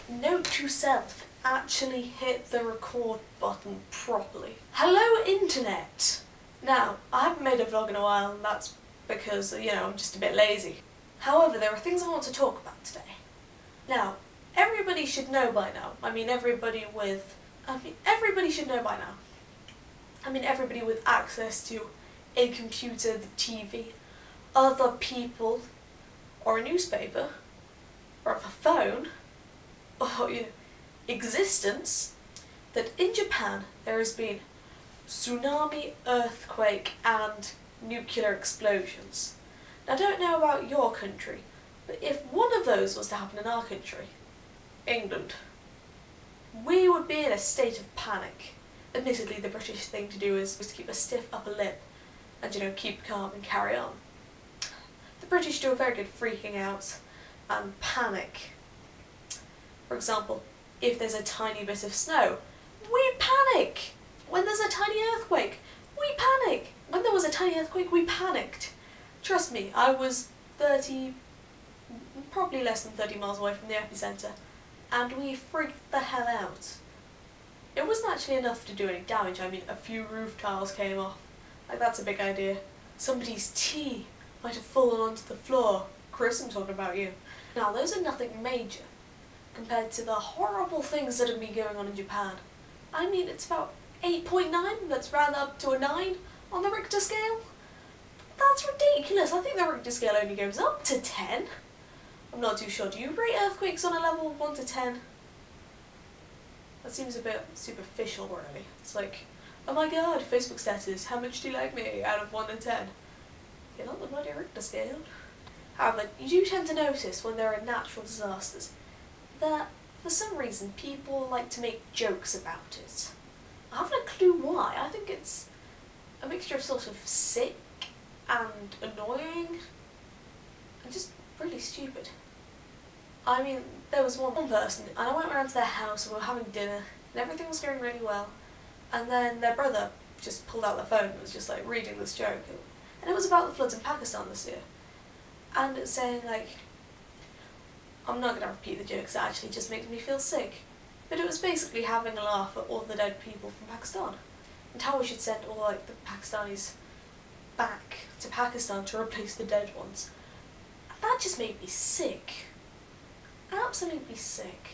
Note to self, actually hit the record button properly. Hello internet! Now, I haven't made a vlog in a while and that's because, I'm just a bit lazy. However, there are things I want to talk about today. Now, everybody should know by now. Everybody should know by now. Everybody with access to a computer, the TV, other people, or a newspaper, or a phone, or, existence, that in Japan there has been tsunami, earthquake, and nuclear explosions. Now, I don't know about your country, but if one of those was to happen in our country, England, we would be in a state of panic. Admittedly, the British thing to do is to keep a stiff upper lip and, keep calm and carry on. The British do a very good freaking out and panic. For example, if there's a tiny bit of snow, we panic! When there's a tiny earthquake, we panic! When there was a tiny earthquake, we panicked. Trust me, I was probably less than 30 miles away from the epicentre, and we freaked the hell out. It wasn't actually enough to do any damage. A few roof tiles came off. That's a big idea. Somebody's tea might have fallen onto the floor. Chris, I'm talking about you. Now, those are nothing major compared to the horrible things that have been going on in Japan. It's about 8.9, let's round up to a 9 on the Richter scale. That's ridiculous. I think the Richter scale only goes up to 10. I'm not too sure. Do you rate earthquakes on a level of 1 to 10? That seems a bit superficial, really. It's like, oh my god, Facebook status, how much do you like me out of 1 to 10? You're not the bloody Richter scale. However, you do tend to notice when there are natural disasters that, for some reason, people like to make jokes about it. I haven't a clue why. I think it's a mixture of sort of sick and annoying and just really stupid. There was one person, and I went around to their house and we were having dinner and everything was going really well, and then their brother just pulled out their phone and was just reading this joke, and it was about the floods in Pakistan this year, and it was saying I'm not going to repeat the joke because it actually just makes me feel sick, but it was basically having a laugh at all the dead people from Pakistan and how we should send all the Pakistanis back to Pakistan to replace the dead ones. And that just made me sick. Absolutely sick.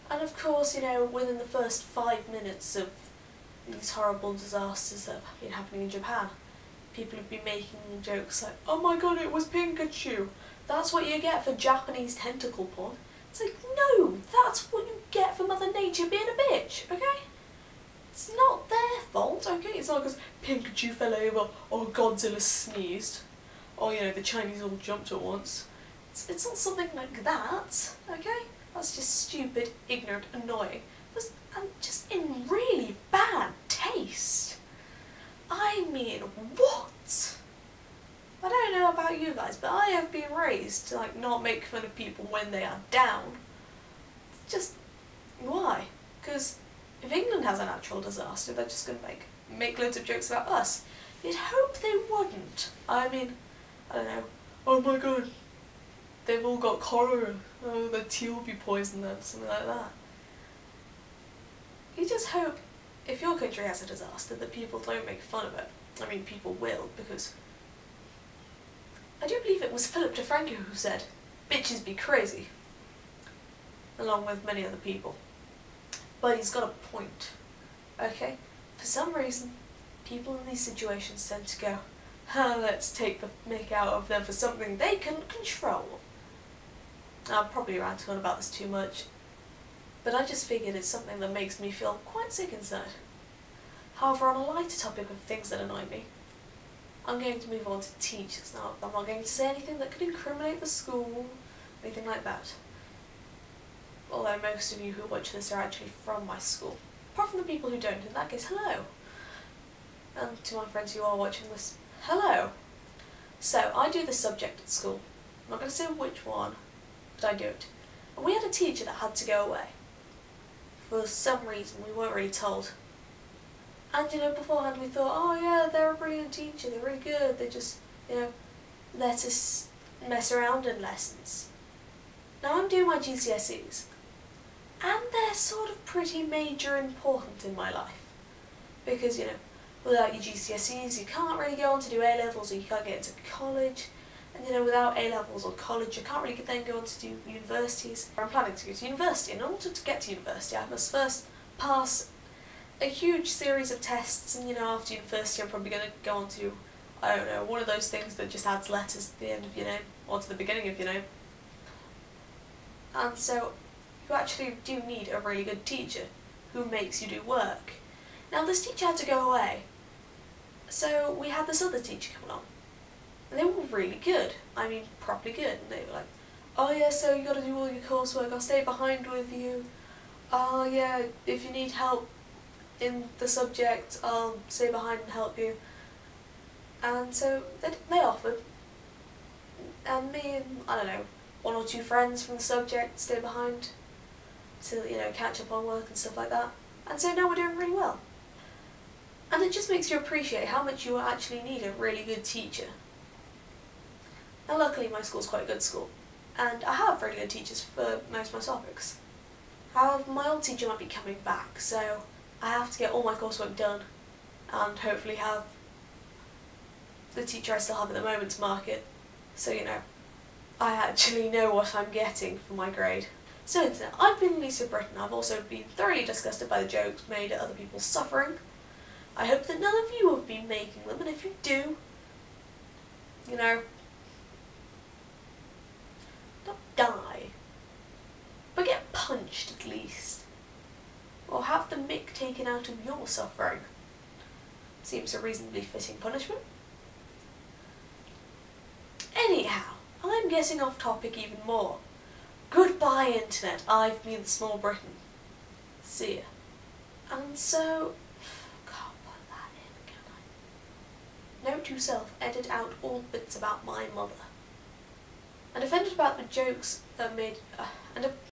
And of course, within the first 5 minutes of these horrible disasters that have been happening in Japan, people have been making jokes like, oh my god, it was Pikachu. That's what you get for Japanese tentacle porn. It's like, no, that's what you get for Mother Nature being a bitch, okay? It's not their fault, okay? It's not because Pikachu fell over or Godzilla sneezed or, the Chinese all jumped at once. It's not something like that, okay? That's just stupid, ignorant, annoying, and just in really bad taste. What? I don't know about you guys, but I have been raised to not make fun of people when they are down. Just, why? Because if England has a natural disaster, they're just going to make loads of jokes about us. You'd hope they wouldn't. I don't know. Oh my god, they've all got cholera. Oh, their tea will be poisoned then, something like that. You just hope, if your country has a disaster, that people don't make fun of it. People will, because I do believe it was Philip DeFranco who said, bitches be crazy, along with many other people. But he's got a point, okay? For some reason, people in these situations tend to go, let's take the mick out of them for something they can control. I'm probably ranting on about this too much, but I just figured it's something that makes me feel quite sick inside. However, on a lighter topic of things that annoy me, I'm going to move on to teachers now. I'm not going to say anything that could incriminate the school, anything like that. Although most of you who watch this are actually from my school. Apart from the people who don't, in that case, hello. And to my friends who are watching this, hello. So, I do this subject at school. I'm not going to say which one, but I do it. And we had a teacher that had to go away. For some reason, we weren't really told. And beforehand we thought, oh yeah, they're a brilliant teacher, they're really good, they just, let us mess around in lessons. Now I'm doing my GCSEs, And they're sort of pretty major important in my life. Because, without your GCSEs you can't really go on to do A-levels, or you can't get into college. And without A-levels or college you can't really then go on to do universities. I'm planning to go to university, and in order to get to university I must first pass a huge series of tests, and after university I'm probably going to go on to, I don't know, one of those things that just adds letters at the end of your name, or to the beginning of your name. And so you actually do need a really good teacher who makes you do work. Now this teacher had to go away, so we had this other teacher come along. And they were really good, I mean properly good, and they were like, oh yeah, so you got to do all your coursework, I'll stay behind with you. Oh yeah, if you need help in the subject, I'll stay behind and help you. And so they offered, and me and, I don't know, one or two friends from the subject stay behind to, catch up on work and stuff like that. And so now we're doing really well. And it just makes you appreciate how much you actually need a really good teacher. Now luckily my school's quite a good school, and I have really good teachers for most of my topics. However, my old teacher might be coming back, so I have to get all my coursework done and hopefully have the teacher I still have at the moment to mark it, so I actually know what I'm getting for my grade. So Internet, I've been Lisa Britton. I've also been thoroughly disgusted by the jokes made at other people's suffering. I hope that none of you have been making them, and if you do, don't die, but get punched at least, or have the mick taken out of your suffering. Seems a reasonably fitting punishment. Anyhow, I'm getting off topic even more. Goodbye Internet, I've been Small Britain. See ya. And so, can't put that in, can I? Note to self, edit out all bits about my mother. And offended about the jokes that made,